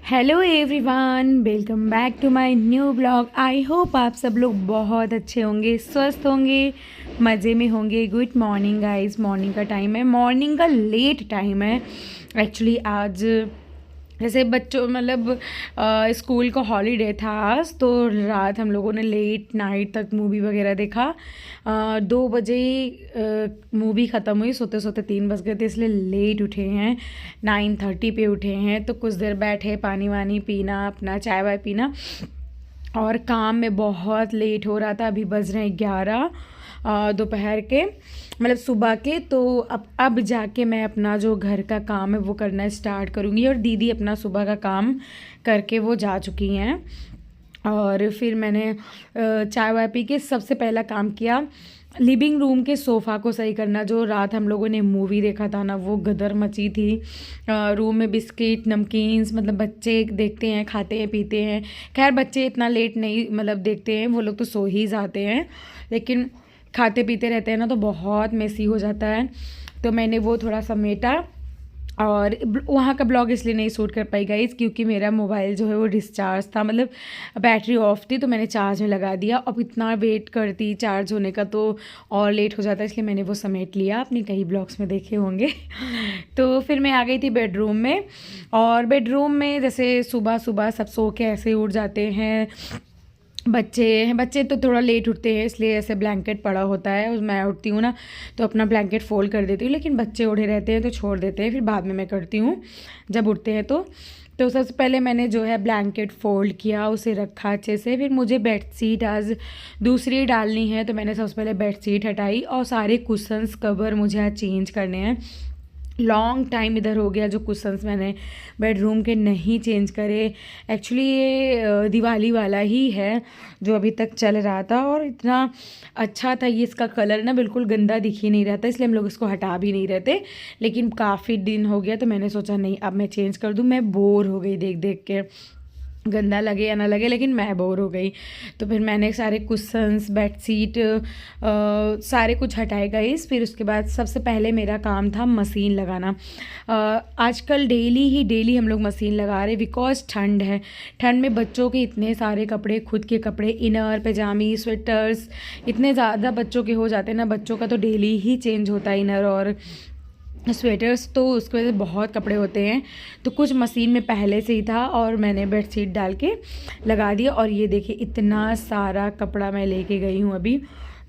Hello everyone, welcome back to my new blog. I hope आप सब लोग बहुत अच्छे होंगे, स्वस्थ होंगे, मज़े में होंगे। Good morning guys. मॉर्निंग का टाइम है, मॉर्निंग का लेट टाइम है एक्चुअली। आज जैसे बच्चों स्कूल का हॉलीडे था आज, तो रात हम लोगों ने लेट नाइट तक मूवी वगैरह देखा। 2 बजे मूवी ख़त्म हुई, सोते सोते 3 बज गए थे, इसलिए लेट उठे हैं। 9:30 पे उठे हैं, तो कुछ देर बैठे, पानी वानी पीना, अपना चाय वाय पीना, और काम में बहुत लेट हो रहा था। अभी बज रहे हैं 11 दोपहर के, मतलब सुबह के। तो अब जाके मैं अपना जो घर का काम है वो करना स्टार्ट करूँगी, और दीदी अपना सुबह का काम करके वो जा चुकी हैं। और फिर मैंने चाय वाय पी के सबसे पहला काम किया लिविंग रूम के सोफ़ा को सही करना। जो रात हम लोगों ने मूवी देखा था ना, वो गदर मची थी। रूम में बिस्किट नमकीन्स, मतलब बच्चे देखते हैं, खाते हैं, पीते हैं। खैर बच्चे इतना लेट नहीं देखते हैं, वो लोग तो सो ही जाते हैं, लेकिन खाते पीते रहते हैं ना, तो बहुत मेसी हो जाता है। तो मैंने वो थोड़ा समेटा, और वहाँ का ब्लॉग इसलिए नहीं शूट कर पाई गाइस, क्योंकि मेरा मोबाइल जो है वो डिस्चार्ज था, मतलब बैटरी ऑफ थी, तो मैंने चार्ज में लगा दिया। अब इतना वेट करती चार्ज होने का तो और लेट हो जाता, इसलिए मैंने वो समेट लिया। आपने कई ब्लॉग्स में देखे होंगे। तो फिर मैं आ गई थी बेडरूम में, और बेडरूम में जैसे सुबह सुबह सब सो के ऐसे उठ जाते हैं। बच्चे तो थोड़ा लेट उठते हैं, इसलिए ऐसे ब्लैंकेट पड़ा होता है, उस मैं उठती हूँ ना, तो अपना ब्लैंकेट फोल्ड कर देती हूँ। लेकिन बच्चे उठे रहते हैं तो छोड़ देते हैं, फिर बाद में मैं करती हूँ जब उठते हैं। तो सबसे पहले मैंने जो है ब्लैंकेट फ़ोल्ड किया, उसे रखा अच्छे से। फिर मुझे बेडशीट आज दूसरी डालनी है, तो मैंने सबसे पहले बेडशीट हटाई, और सारे कुशन्स कवर मुझे आज चेंज करने हैं। लॉन्ग टाइम इधर हो गया जो कुशन्स मैंने बेडरूम के नहीं चेंज करे। एक्चुअली ये दिवाली वाला ही है जो अभी तक चल रहा था, और इतना अच्छा था ये। इसका कलर ना बिल्कुल गंदा दिख ही नहीं रहा था, इसलिए हम लोग इसको हटा भी नहीं रहे थे। लेकिन काफ़ी दिन हो गया, तो मैंने सोचा नहीं, अब मैं चेंज कर दूँ। मैं बोर हो गई देख देख के, गंदा लगे या ना लगे, लेकिन मैं बोर हो गई। तो फिर मैंने सारे कुशन्स, बेडशीट, सारे कुछ हटाए गए। फिर उसके बाद सबसे पहले मेरा काम था मशीन लगाना। आजकल डेली हम लोग मशीन लगा रहे, बिकॉज ठंड है। ठंड में बच्चों के इतने सारे कपड़े, खुद के कपड़े, इनर पैजामी, स्वेटर्स, इतने ज़्यादा बच्चों के हो जाते हैं ना। बच्चों का तो डेली ही चेंज होता है इनर और स्वेटर्स, तो उसकी वजह से बहुत कपड़े होते हैं। तो कुछ मशीन में पहले से ही था, और मैंने बेडशीट डाल के लगा दिया। और ये देखिए इतना सारा कपड़ा मैं लेके गई हूँ अभी,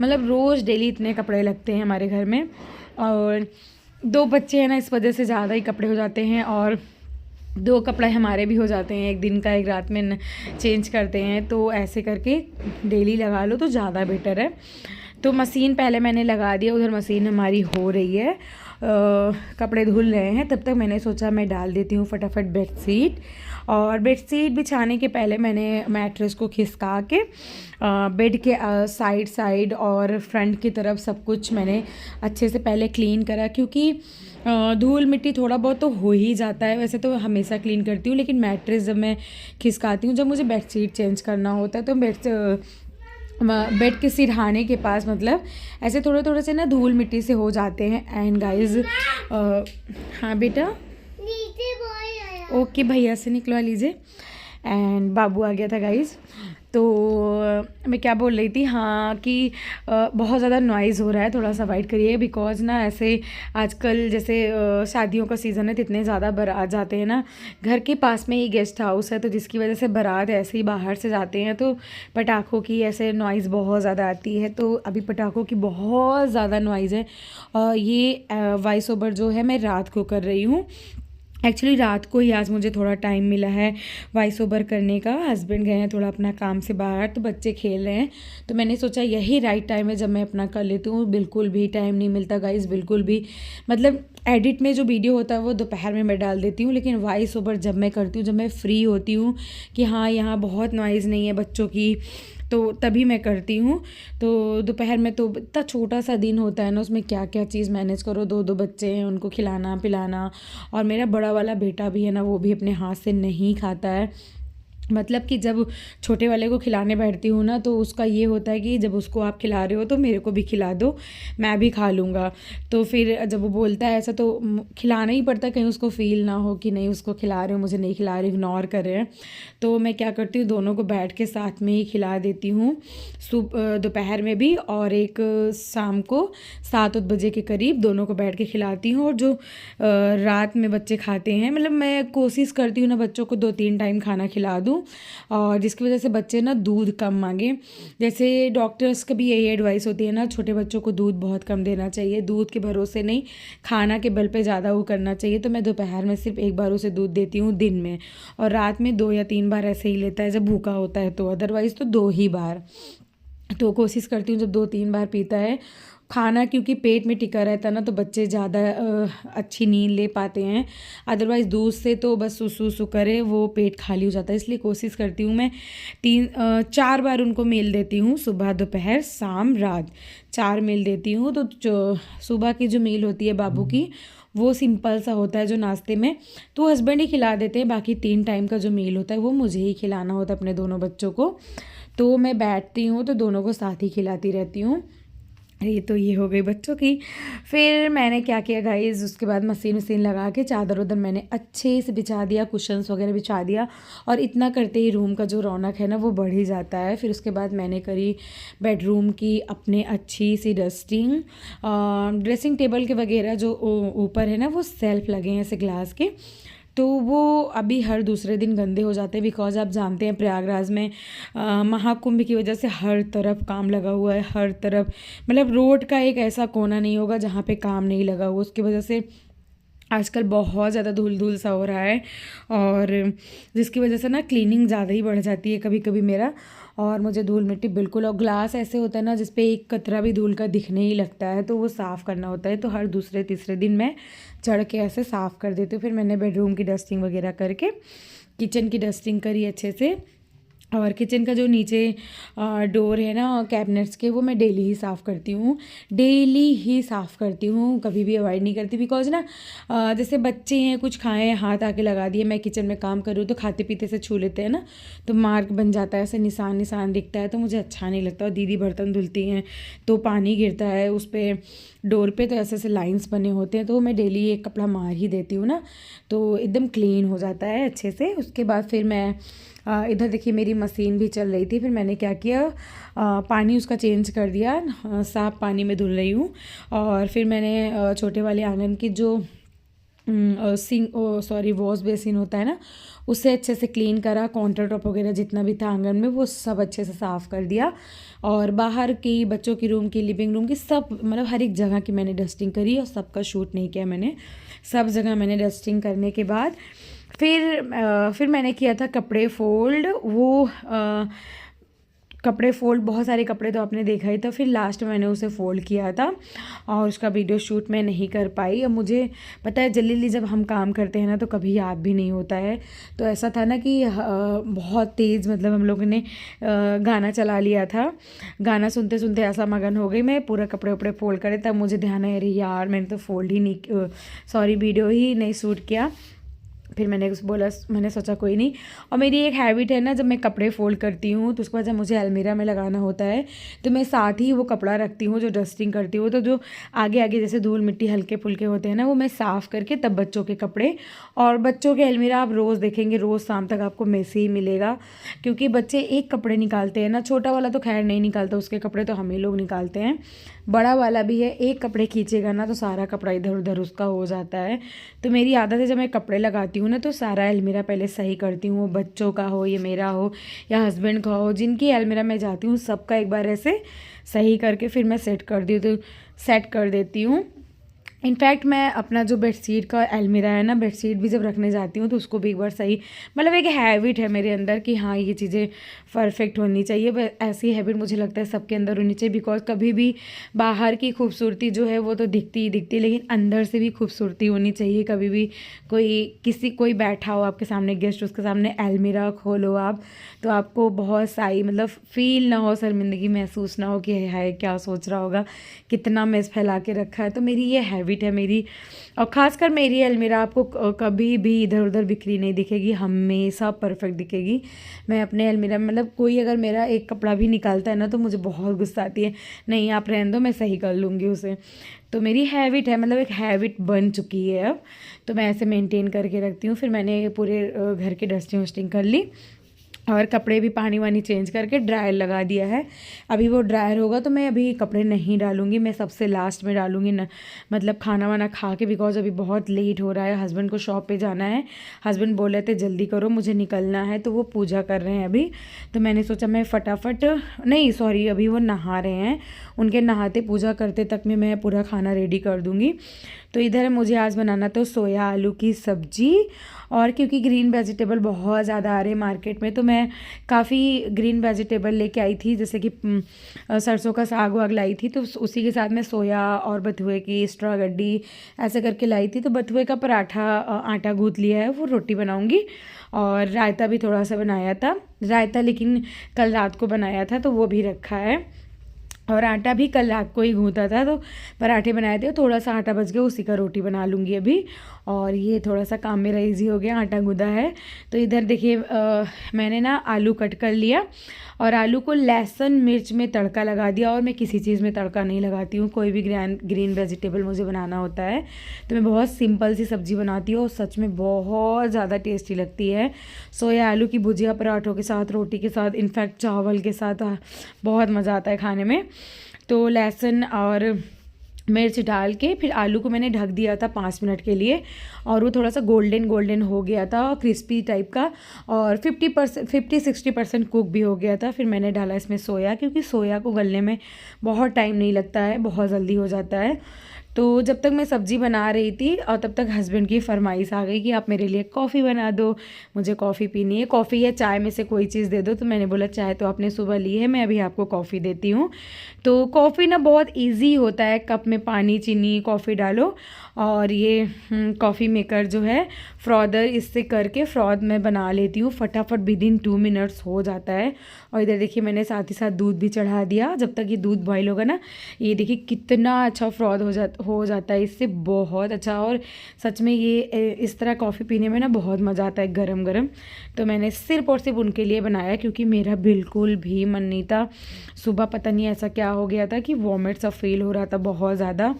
मतलब रोज़ डेली इतने कपड़े लगते हैं हमारे घर में। और 2 बच्चे हैं ना, इस वजह से ज़्यादा ही कपड़े हो जाते हैं, और 2 कपड़े हमारे भी हो जाते हैं, एक दिन का एक रात में चेंज करते हैं। तो ऐसे करके डेली लगा लो तो ज़्यादा बेटर है। तो मशीन पहले मैंने लगा दिया, उधर मशीन हमारी हो रही है, कपड़े धुल रहे हैं। तब तक मैंने सोचा मैं डाल देती हूँ फटाफट बेडशीट। और बेडशीट बिछाने के पहले मैंने मैट्रेस को खिसका के बेड के साइड और फ्रंट की तरफ सब कुछ मैंने अच्छे से पहले क्लीन करा, क्योंकि धूल मिट्टी थोड़ा बहुत तो हो ही जाता है। वैसे तो हमेशा क्लीन करती हूँ, लेकिन मैट्रेस जब मैं खिसकाती हूँ, जब मुझे बेडशीट चेंज करना होता है, तो बेड के सिरहाने के पास, मतलब ऐसे थोड़े थोड़े से ना धूल मिट्टी से हो जाते हैं। एंड गाइज, हाँ बेटा, ओके भैया से निकलवा लीजिए। एंड बाबू आ गया था गाइज। तो मैं क्या बोल रही थी, हाँ कि बहुत ज़्यादा नॉइज़ हो रहा है, थोड़ा सा अवॉइड करिए। बिकॉज़ ना ऐसे आजकल जैसे शादियों का सीज़न है, तो इतने ज़्यादा बारात जाते हैं ना। घर के पास में ही गेस्ट हाउस है, तो जिसकी वजह से बारात ऐसे ही बाहर से जाते हैं, तो पटाखों की ऐसे नॉइज़ बहुत ज़्यादा आती है। तो अभी पटाखों की बहुत ज़्यादा नॉइज़ है। ये वॉइस ओवर जो है मैं रात को कर रही हूँ। एक्चुअली रात को ही आज मुझे थोड़ा टाइम मिला है वॉइस ओवर करने का। हस्बैंड गए हैं थोड़ा अपना काम से बाहर, तो बच्चे खेल रहे हैं, तो मैंने सोचा यही राइट टाइम है जब मैं अपना कर लेती हूँ। बिल्कुल भी टाइम नहीं मिलता गाइस, बिल्कुल भी। मतलब एडिट में जो वीडियो होता है वो दोपहर में मैं डाल देती हूँ, लेकिन वॉइस ओवर जब मैं करती हूँ, जब मैं फ्री होती हूँ कि हाँ यहाँ बहुत नॉइज़ नहीं है बच्चों की, तो तभी मैं करती हूँ। तो दोपहर में तो इतना छोटा सा दिन होता है ना, उसमें क्या क्या चीज़ मैनेज करो। 2 बच्चे हैं, उनको खिलाना पिलाना, और मेरा बड़ा वाला बेटा भी है ना, वो भी अपने हाथ से नहीं खाता है। मतलब कि जब छोटे वाले को खिलाने बैठती हूँ ना, तो उसका ये होता है कि जब उसको आप खिला रहे हो तो मेरे को भी खिला दो, मैं भी खा लूँगा। तो फिर जब वो बोलता है ऐसा तो खिलाना ही पड़ता है, कहीं उसको फ़ील ना हो कि नहीं उसको खिला रहे हो, मुझे नहीं खिला रहे, इग्नोर कर रहे हैं। तो मैं क्या करती हूँ, दोनों को बैठ के साथ में ही खिला देती हूँ, दोपहर में भी और एक शाम को 7-8 बजे के करीब दोनों को बैठ के खिलाती हूँ। और जो रात में बच्चे खाते हैं, मतलब मैं कोशिश करती हूँ ना बच्चों को 2-3 टाइम खाना खिला दूँ, और जिसकी वजह से बच्चे ना दूध कम मांगे। जैसे डॉक्टर्स का भी यही एडवाइस होती है ना, छोटे बच्चों को दूध बहुत कम देना चाहिए, दूध के भरोसे नहीं, खाना के बल पे ज़्यादा वो करना चाहिए। तो मैं दोपहर में सिर्फ एक बार उसे दूध देती हूँ दिन में, और रात में 2 या 3 बार ऐसे ही लेता है जब भूखा होता है, तो अदरवाइज़ तो 2 ही बार। तो कोशिश करती हूँ जब 2-3 बार पीता है खाना, क्योंकि पेट में टिका रहता है ना, तो बच्चे ज़्यादा अच्छी नींद ले पाते हैं। अदरवाइज़ दूध से तो बस सुसु करे, वो पेट खाली हो जाता है। इसलिए कोशिश करती हूँ मैं 4 बार उनको मील देती हूँ, सुबह दोपहर शाम रात 4 मील देती हूँ। तो जो सुबह की जो मील होती है बाबू की, वो सिंपल सा होता है जो नाश्ते में, तो हस्बैंड ही खिला देते हैं। बाकी 3 टाइम का जो मील होता है वो मुझे ही खिलाना होता है अपने दोनों बच्चों को। तो मैं बैठती हूँ तो दोनों को साथ ही खिलाती रहती हूँ। तो ये हो गई बच्चों की। फिर मैंने क्या किया गाइस, उसके बाद मशीन वशीन लगा के चादर उधर मैंने अच्छे से बिछा दिया, कुशन्स वगैरह बिछा दिया, और इतना करते ही रूम का जो रौनक है ना वो बढ़ ही जाता है। फिर उसके बाद मैंने करी बेडरूम की अपने अच्छी सी डस्टिंग। ड्रेसिंग टेबल के वगैरह जो ऊपर है ना वो सेल्फ लगे हैं ऐसे ग्लास के, तो वो अभी हर दूसरे दिन गंदे हो जाते हैं, बिकॉज आप जानते हैं प्रयागराज में महाकुंभ की वजह से हर तरफ काम लगा हुआ है, हर तरफ, मतलब रोड का एक ऐसा कोना नहीं होगा जहाँ पे काम नहीं लगा हुआ। उसकी वजह से आजकल बहुत ज़्यादा धूल धूल सा हो रहा है, और जिसकी वजह से ना क्लीनिंग ज़्यादा ही बढ़ जाती है कभी कभी मेरा, और मुझे धूल मिट्टी बिल्कुल, और ग्लास ऐसे होता है ना जिस पे एक कतरा भी धूल का दिखने ही लगता है, तो वो साफ़ करना होता है। तो हर दूसरे तीसरे दिन मैं चढ़ के ऐसे साफ़ कर देती हूँ। फिर मैंने बेडरूम की डस्टिंग वगैरह करके किचन की डस्टिंग करी अच्छे से, और किचन का जो नीचे डोर है ना कैबिनेट्स के, वो मैं डेली ही साफ़ करती हूँ, डेली ही साफ़ करती हूँ, कभी भी अवॉइड नहीं करती। बिकॉज ना जैसे बच्चे हैं, कुछ खाएं हाथ आके लगा दिए, मैं किचन में काम कर रही हूँ तो खाते पीते से छू लेते हैं ना, तो मार्क बन जाता है, ऐसे निशान निशान दिखता है, तो मुझे अच्छा नहीं लगता। और दीदी बर्तन धुलती हैं तो पानी गिरता है उस पर डोर पे, तो ऐसे ऐसे लाइंस बने होते हैं, तो मैं डेली एक कपड़ा मार ही देती हूँ ना, तो एकदम क्लीन हो जाता है अच्छे से। उसके बाद फिर मैं इधर देखिए मेरी मशीन भी चल रही थी, फिर मैंने क्या किया, पानी उसका चेंज कर दिया, साफ़ पानी में धुल रही हूँ। और फिर मैंने छोटे वाले आंगन की जो वॉश बेसिन होता है ना, उससे अच्छे से क्लीन करा, काउंटर टॉप वगैरह जितना भी था आंगन में वो सब अच्छे से साफ़ कर दिया, और बाहर की बच्चों की रूम की, लिविंग रूम की, सब मतलब हर एक जगह की मैंने डस्टिंग करी, और सबका शूट नहीं किया मैंने, सब जगह मैंने डस्टिंग करने के बाद फिर मैंने किया था कपड़े फोल्ड। वो कपड़े फोल्ड, बहुत सारे कपड़े तो आपने देखा ही था, फिर लास्ट में मैंने उसे फोल्ड किया था, और उसका वीडियो शूट मैं नहीं कर पाई। अब मुझे पता है जल्दी जल्दी जब हम काम करते हैं ना तो कभी याद भी नहीं होता है। तो ऐसा था ना कि बहुत तेज़, मतलब हम लोगों ने गाना चला लिया था, गाना सुनते सुनते ऐसा मगन हो गई मैं, पूरा कपड़े वपड़े फोल्ड करे, तब मुझे ध्यान है अरे यार मैंने तो फोल्ड ही नहीं, वीडियो ही नहीं शूट किया। फिर मैंने सोचा कोई नहीं। और मेरी एक हैबिट है ना, जब मैं कपड़े फोल्ड करती हूँ तो उसके बाद जब मुझे अलमीरा में लगाना होता है तो मैं साथ ही वो कपड़ा रखती हूँ जो डस्टिंग करती हूँ, तो जो आगे आगे जैसे धूल मिट्टी हल्के फुल्के होते हैं ना, वो मैं साफ़ करके तब बच्चों के कपड़े। और बच्चों के अलमीरा आप रोज़ देखेंगे, रोज़ शाम तक आपको मेसी ही मिलेगा, क्योंकि बच्चे एक कपड़े निकालते हैं ना, छोटा वाला तो खैर नहीं निकालता, उसके कपड़े तो हम ही लोग निकालते हैं, बड़ा वाला भी है, एक कपड़े खींचेगा ना तो सारा कपड़ा इधर उधर उसका हो जाता है। तो मेरी आदत है जब मैं कपड़े लगाती हूँ ना तो सारा अलमीरा पहले सही करती हूँ, वो बच्चों का हो, ये मेरा हो या हस्बैंड का हो, जिनकी अलमीरा में जाती हूँ सबका एक बार ऐसे सही करके फिर मैं सेट कर देती हूँ। इनफैक्ट मैं अपना जो बेडशीट का अलमीरा है ना, बेडशीट भी जब रखने जाती हूँ तो उसको भी एक बार सही, मतलब एक हैबिट है मेरे अंदर कि हाँ ये चीज़ें परफेक्ट होनी चाहिए। ऐसी हैबिट मुझे लगता है सबके अंदर होनी चाहिए, बिकॉज कभी भी बाहर की खूबसूरती जो है वो तो दिखती ही दिखती है, लेकिन अंदर से भी खूबसूरती होनी चाहिए। कभी भी कोई बैठा हो आपके सामने गेस्ट, उसके सामने अलमीरा खोलो आप, तो आपको बहुत सही, मतलब फील ना हो, शर्मिंदगी महसूस ना हो कि हाय क्या सोच रहा होगा, कितना मेस फैला के रखा है। तो मेरी ये हैबिट हैबिट है मेरी। और ख़ासकर मेरी अलमीरा आपको कभी भी इधर उधर बिखरी नहीं दिखेगी, हमेशा परफेक्ट दिखेगी। मैं अपने अलमीरा में मतलब कोई अगर मेरा एक कपड़ा भी निकालता है ना तो मुझे बहुत गुस्सा आती है, नहीं आप रहने दो मैं सही कर लूँगी उसे। तो मेरी हैबिट है, मतलब एक हैबिट बन चुकी है अब, तो मैं ऐसे मेंटेन करके रखती हूँ। फिर मैंने पूरे घर की डस्टिंग वस्टिंग कर ली और कपड़े भी पानी वानी चेंज करके ड्रायर लगा दिया है। अभी वो ड्रायर होगा तो मैं अभी कपड़े नहीं डालूँगी, मैं सबसे लास्ट में डालूँगी न, मतलब खाना वाना खा के, बिकॉज अभी बहुत लेट हो रहा है, हस्बैंड को शॉप पे जाना है। हस्बैंड बोले थे जल्दी करो मुझे निकलना है, तो वो पूजा कर रहे हैं अभी। तो मैंने सोचा मैं फटाफट, नहीं सॉरी अभी वो नहा रहे हैं, उनके नहाते पूजा करते तक में मैं पूरा खाना रेडी कर दूँगी। तो इधर मुझे आज बनाना था सोया आलू की सब्ज़ी, और क्योंकि ग्रीन वेजिटेबल बहुत ज़्यादा आ रहे हैं मार्केट में, तो मैं काफ़ी ग्रीन वेजिटेबल लेके आई थी, जैसे कि सरसों का साग वाग लाई थी, तो उसी के साथ मैं सोया और बथुए की स्ट्रॉ गड्डी ऐसे करके लाई थी। तो बथुए का पराठा आटा गूँथ लिया है, वो रोटी बनाऊँगी। और रायता भी थोड़ा सा बनाया था, रायता लेकिन कल रात को बनाया था तो वो भी रखा है। और आटा भी कल रात को ही गूँथा था, तो पराठे बनाए थे, थोड़ा सा आटा बच गया, उसी का रोटी बना लूँगी अभी। और ये थोड़ा सा काम मेरा इजी हो गया, आटा गूँधा है। तो इधर देखिए मैंने ना आलू कट कर लिया और आलू को लहसुन मिर्च में तड़का लगा दिया। और मैं किसी चीज़ में तड़का नहीं लगाती हूँ, कोई भी ग्रीन वेजिटेबल मुझे बनाना होता है तो मैं बहुत सिंपल सी सब्ज़ी बनाती हूँ और सच में बहुत ज़्यादा टेस्टी लगती है। सोया आलू की भुजिया पराठों के साथ, रोटी के साथ, इनफैक्ट चावल के साथ बहुत मज़ा आता है खाने में। तो लहसुन और मिर्च डाल के फिर आलू को मैंने ढक दिया था 5 मिनट के लिए, और वो थोड़ा सा गोल्डन गोल्डन हो गया था, क्रिस्पी टाइप का, और 50-60% कुक भी हो गया था। फिर मैंने डाला इसमें सोया, क्योंकि सोया को गलने में बहुत टाइम नहीं लगता है, बहुत जल्दी हो जाता है। तो जब तक मैं सब्ज़ी बना रही थी और तब तक हस्बैंड की फरमाइश आ गई कि आप मेरे लिए कॉफ़ी बना दो, मुझे कॉफ़ी पीनी है, कॉफ़ी या चाय में से कोई चीज़ दे दो। तो मैंने बोला चाय तो आपने सुबह ली है, मैं अभी आपको कॉफ़ी देती हूँ। तो कॉफ़ी ना बहुत इजी होता है, कप में पानी चीनी कॉफ़ी डालो और ये कॉफ़ी मेकर जो है फ्रॉदर, इससे करके फ्रॉद मैं बना लेती हूँ, फटाफट विदिन 2 मिनट्स हो जाता है। और इधर देखिए मैंने साथ ही साथ दूध भी चढ़ा दिया, जब तक ये दूध बॉईल होगा ना, ये देखिए कितना अच्छा फ्रॉद हो जाता है इससे, बहुत अच्छा। और सच में ये इस तरह कॉफ़ी पीने में ना बहुत मज़ा आता है गरम गरम। तो मैंने सिर्फ और सिर्फ उनके लिए बनाया, क्योंकि मेरा बिल्कुल भी मन नहीं था। सुबह पता नहीं ऐसा क्या हो गया था कि वॉमिट सा फील हो रहा था बहुत ज़्यादा,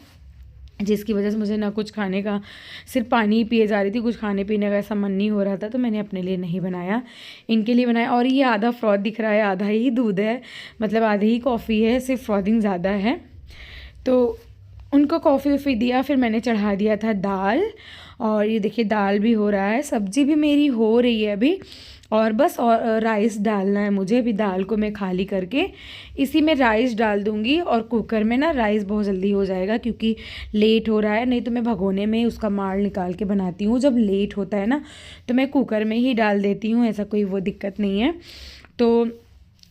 जिसकी वजह से मुझे ना कुछ खाने का, सिर्फ पानी ही पिए जा रही थी, कुछ खाने पीने का ऐसा मन नहीं हो रहा था। तो मैंने अपने लिए नहीं बनाया, इनके लिए बनाया। और ये आधा फ्रॉद दिख रहा है, आधा ही दूध है, मतलब आधी ही कॉफ़ी है, सिर्फ फ्रॉदिंग ज़्यादा है। तो उनको कॉफ़ी वॉफ़ी दिया, फिर मैंने चढ़ा दिया था दाल, और ये देखिए दाल भी हो रहा है, सब्ज़ी भी मेरी हो रही है अभी, और बस और राइस डालना है मुझे। अभी दाल को मैं खाली करके इसी में राइस डाल दूँगी, और कुकर में ना राइस बहुत जल्दी हो जाएगा क्योंकि लेट हो रहा है। नहीं तो मैं भगोने में उसका माड़ निकाल के बनाती हूँ, जब लेट होता है ना तो मैं कुकर में ही डाल देती हूँ, ऐसा कोई वो दिक्कत नहीं है। तो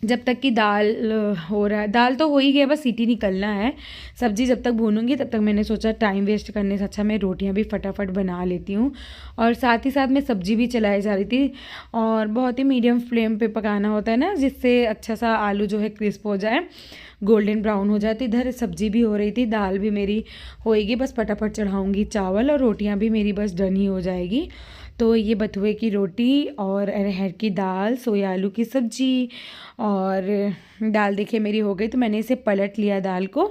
जब तक कि दाल हो रहा है, दाल तो हो ही गया, बस सीटी निकलना है। सब्ज़ी जब तक भूनूंगी तब तक मैंने सोचा टाइम वेस्ट करने से अच्छा मैं रोटियां भी फटाफट बना लेती हूँ। और साथ ही साथ मैं सब्ज़ी भी चलाई जा रही थी, और बहुत ही मीडियम फ्लेम पे पकाना होता है ना, जिससे अच्छा सा आलू जो है क्रिस्प हो जाए, गोल्डन ब्राउन हो जाए। तो इधर सब्ज़ी भी हो रही थी, दाल भी मेरी होएगी, बस फटाफट चढ़ाऊँगी चावल, और रोटियाँ भी मेरी बस डन ही हो जाएगी। तो ये बथुए की रोटी और अरहर की दाल, सोया आलू की सब्ज़ी, और दाल देखिए मेरी हो गई। तो मैंने इसे पलट लिया दाल को,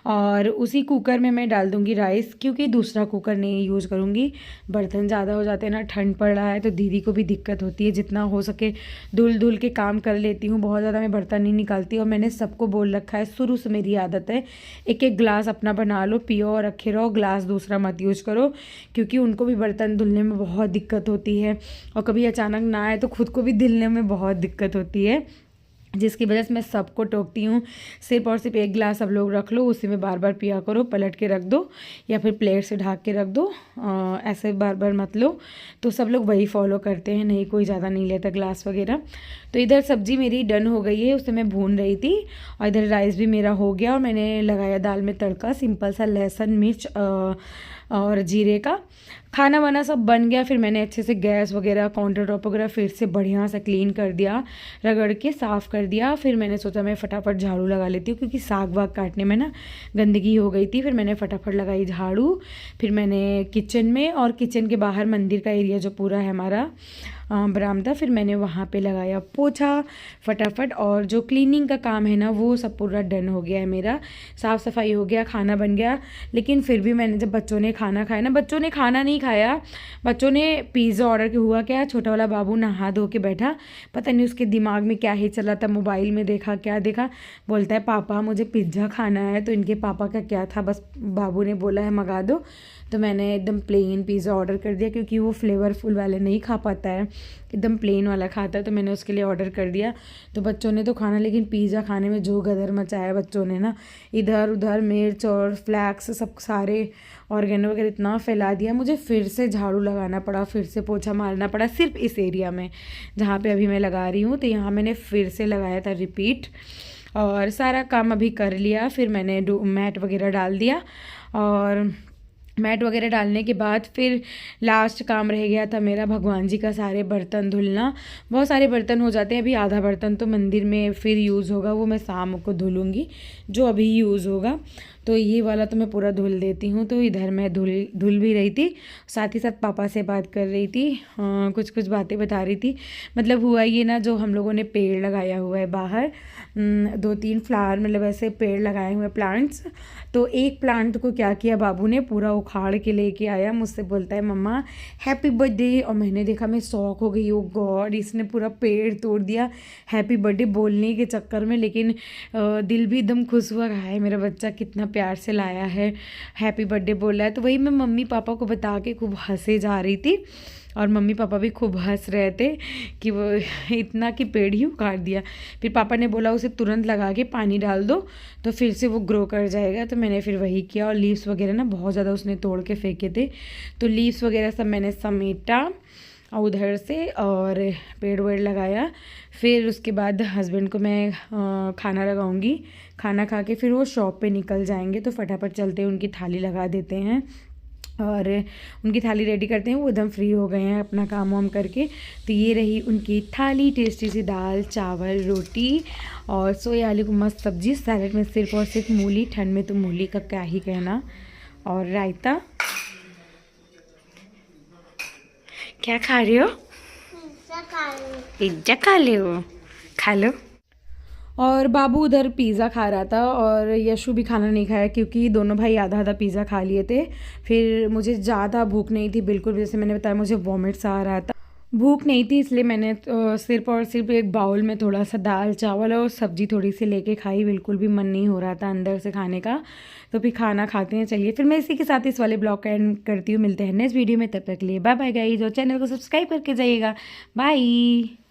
और उसी कुकर में मैं डाल दूँगी राइस, क्योंकि दूसरा कुकर नहीं यूज़ करूँगी, बर्तन ज़्यादा हो जाते हैं ना, ठंड पड़ रहा है तो दीदी को भी दिक्कत होती है। जितना हो सके धुल धुल के काम कर लेती हूँ, बहुत ज़्यादा मैं बर्तन नहीं निकालती। और मैंने सबको बोल रखा है, शुरू से मेरी आदत है, एक एक गिलास अपना बना लो, पियो और रखे रहो, गिलास दूसरा मत यूज़ करो, क्योंकि उनको भी बर्तन धुलने में बहुत दिक्कत होती है, और कभी अचानक ना आए तो खुद को भी धुलने में बहुत दिक्कत होती है, जिसकी वजह से मैं सबको टोकती हूँ, सिर्फ और सिर्फ एक गिलास सब लोग रख लो, उसी में बार बार पिया करो, पलट के रख दो या फिर प्लेट से ढक के रख दो, ऐसे बार बार मत लो। तो सब लोग वही फॉलो करते हैं, नहीं कोई ज़्यादा नहीं लेता गिलास वगैरह। तो इधर सब्ज़ी मेरी डन हो गई है, उसे मैं भून रही थी, और इधर राइस भी मेरा हो गया, और मैंने लगाया दाल में तड़का, सिंपल सा लहसुन मिर्च और जीरे का। खाना वाना सब बन गया। फिर मैंने अच्छे से गैस वगैरह काउंटर टॉप वगैरह फिर से बढ़िया से क्लीन कर दिया, रगड़ के साफ़ कर दिया। फिर मैंने सोचा मैं फटाफट झाड़ू लगा लेती हूँ क्योंकि साग वाग काटने में ना गंदगी हो गई थी। फिर मैंने फटाफट लगाई झाड़ू। फिर मैंने किचन में और किचन के बाहर मंदिर का एरिया जो पूरा है हमारा बरामदा, फिर मैंने वहाँ पे लगाया पोछा फटाफट। और जो क्लीनिंग का काम है ना वो सब पूरा डन हो गया है मेरा, साफ़ सफाई हो गया, खाना बन गया। लेकिन फिर भी मैंने जब बच्चों ने खाना खाया ना, बच्चों ने खाना नहीं खाया, बच्चों ने पिज़्ज़ा ऑर्डर किया। हुआ क्या, छोटा वाला बाबू नहा धो के बैठा, पता नहीं उसके दिमाग में क्या ही चला था, मोबाइल में देखा क्या देखा, बोलता है पापा मुझे पिज़्ज़ा खाना है। तो इनके पापा का क्या था, बस बाबू ने बोला है मंगा दो, तो मैंने एकदम प्लेन पिज़्ज़ा ऑर्डर कर दिया क्योंकि वो फ्लेवरफुल वाले नहीं खा पाता है, एकदम प्लेन वाला खाता है, तो मैंने उसके लिए ऑर्डर कर दिया। तो बच्चों ने तो खाना, लेकिन पिज़्ज़ा खाने में जो गदर मचाया बच्चों ने ना, इधर उधर मिर्च और फ्लैक्स सब सारे ऑर्गेनो वगैरह इतना फैला दिया। मुझे फिर से झाड़ू लगाना पड़ा, फिर से पोछा मारना पड़ा, सिर्फ इस एरिया में जहाँ पे अभी मैं लगा रही हूँ। तो यहाँ मैंने फिर से लगाया था रिपीट, और सारा काम अभी कर लिया। फिर मैंने मैट वगैरह डाल दिया, और मैट वगैरह डालने के बाद फिर लास्ट काम रह गया था मेरा भगवान जी का सारे बर्तन धुलना। बहुत सारे बर्तन हो जाते हैं, अभी आधा बर्तन तो मंदिर में फिर यूज़ होगा, वो मैं शाम को धुलूँगी जो अभी यूज़ होगा। तो ये वाला तो मैं पूरा धुल देती हूँ। तो इधर मैं धुल भी रही थी, साथ ही साथ पापा से बात कर रही थी, कुछ कुछ बातें बता रही थी। मतलब हुआ ये ना, जो हम लोगों ने पेड़ लगाया हुआ है बाहर, 2-3 फ्लावर मतलब ऐसे पेड़ लगाए हुए प्लांट्स, तो एक प्लांट को क्या किया बाबू ने, पूरा उखाड़ के लेके आया, मुझसे बोलता है मम्मा हैप्पी बर्थडे। और मैंने देखा, मैं शॉक हो गई, ओ गॉड इसने पूरा पेड़ तोड़ दिया हैप्पी बर्थडे बोलने के चक्कर में। लेकिन दिल भी एकदम खुश हुआ, है मेरा बच्चा कितना प्यार से लाया है, हैप्पी बर्थडे बोल रहा है। तो वही मैं मम्मी पापा को बता के खूब हंसे जा रही थी, और मम्मी पापा भी खूब हंस रहे थे कि वो इतना कि पेड़ ही उखाड़ दिया। फिर पापा ने बोला उसे तुरंत लगा के पानी डाल दो तो फिर से वो ग्रो कर जाएगा। तो मैंने फिर वही किया, और लीव्स वगैरह ना बहुत ज़्यादा उसने तोड़ के फेंके थे, तो लीव्स वगैरह सब मैंने समेटा उधर से और पेड़ वेड़ लगाया। फिर उसके बाद हस्बैंड को मैं खाना लगाऊंगी, खाना खा के फिर वो शॉप पे निकल जाएंगे, तो फटाफट चलते हैं उनकी थाली लगा देते हैं और उनकी थाली रेडी करते हैं। वो एकदम फ्री हो गए हैं अपना काम वाम करके। तो ये रही उनकी थाली, टेस्टी सी दाल चावल रोटी और सोया आलू की मस्त सब्जी, सैलेड में सिर्फ और सिर्फ मूली, ठंड में तो मूली का क्या ही कहना, और रायता। क्या खा रहे हो? पिज्जा खा रहे हो, खा लो। और बाबू उधर पिज़्ज़ा खा रहा था, और यशु भी खाना नहीं खाया क्योंकि दोनों भाई आधा आधा पिज़्ज़ा खा लिए थे। फिर मुझे ज़्यादा भूख नहीं थी बिल्कुल, जैसे मैंने बताया मुझे वॉमिट्स आ रहा था, भूख नहीं थी, इसलिए मैंने सिर्फ और सिर्फ एक बाउल में थोड़ा सा दाल चावल और सब्जी थोड़ी सी लेके खाई, बिल्कुल भी मन नहीं हो रहा था अंदर से खाने का। तो फिर खाना खाते हैं, चलिए फिर मैं इसी के साथ इस वाले ब्लॉग का एंड करती हूँ। मिलते हैं नेक्स्ट वीडियो में, तब तक के लिए बाय बाय गाइस, और चैनल को सब्सक्राइब करके जाइएगा। बाय।